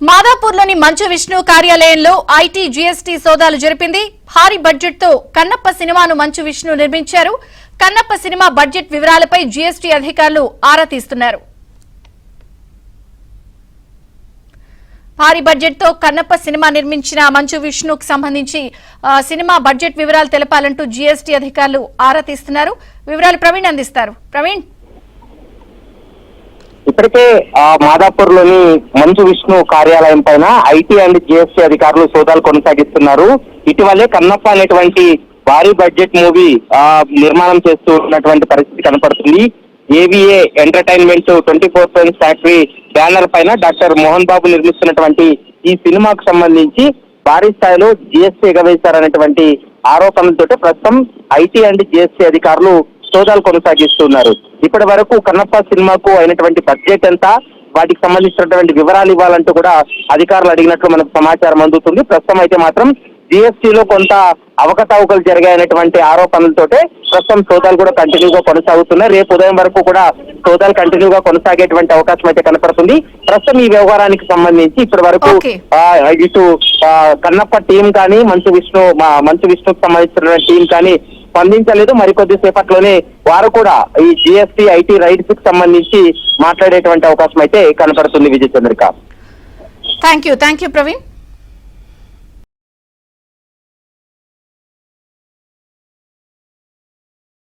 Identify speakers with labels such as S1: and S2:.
S1: మాదాపూర్లోని మంచు విష్ణు కార్యాలయంలో IT GST సోదాలు జరిపింది. భారీ బడ్జెట్ తో కన్నప్ప సినిమాను మంచు విష్ణు నిర్మించారు. కన్నప్ప సినిమా బడ్జెట్ వివరాలపై జీఎస్టీ అధికారులు ఆరా తీస్తున్నారు. భారీ బడ్జెట్ తో కన్నప్ప సినిమా నిర్మించిన మంచు విష్ణుకు సంబంధించి సినిమా బడ్జెట్ వివరాలు తెలపాలంటూ జీఎస్టీ అధికారులు ఆరా తీస్తున్నారు. వివరాలు ప్రవీణ్ అందిస్తారు. ప్రవీణ్,
S2: ఇప్పటికే మాదాపూర్ లోని మంచు విష్ణు కార్యాలయం పైన ఐటీ అండ్ జిఎస్టీ అధికారులు సోదాలు కొనసాగిస్తున్నారు. ఇటీవలే కన్నప్ప అనేటువంటి భారీ బడ్జెట్ మూవీ నిర్మాణం చేస్తూ ఉన్నటువంటి పరిస్థితి కనపడుతుంది. ఏవిఏ ఎంటర్టైన్మెంట్ 24 ఫ్యాక్టరీ బ్యానర్ పైన డాక్టర్ మోహన్ బాబు నిర్మిస్తున్నటువంటి ఈ సినిమాకు సంబంధించి భారీ స్థాయిలో జిఎస్టీ ఎగవేశారనేటువంటి ఆరోపణలతో ప్రస్తుతం ఐటీ అండ్ జిఎస్టీ అధికారులు సోదాలు కొనసాగిస్తున్నారు. ఇప్పటి వరకు కన్నప్ప సినిమాకు అయినటువంటి బడ్జెట్ ఎంత, వాటికి సంబంధించినటువంటి వివరాలు ఇవ్వాలంటూ కూడా అధికారులు అడిగినట్లు మనకు సమాచారం అందుతుంది. ప్రస్తుతం అయితే మాత్రం జిఎస్టీలో కొంత అవకతవకలు జరిగాయనేటువంటి ఆరోపణలతోటే ప్రస్తుతం సోదాలు కూడా కంటిన్యూగా కొనసాగుతున్నాయి. రేపు ఉదయం వరకు కూడా సోదాలు కంటిన్యూగా కొనసాగేటువంటి అవకాశం అయితే కనపడుతుంది. ప్రస్తుతం ఈ వ్యవహారానికి సంబంధించి ఇప్పటి వరకు ఇటు కన్నప్ప టీం కానీ మంచు విష్ణుకు సంబంధించినటువంటి టీం కానీ స్పందించలేదు. మరికొద్ది సేపట్లోనే వారు కూడా ఈ జిఎస్టీ ఐటీ రైట్స్ కి సంబంధించి మాట్లాడేటువంటి అవకాశం అయితే కనపడుతుంది. విజయ చంద్రిక,
S1: థ్యాంక్ యూ ప్రవీణ్.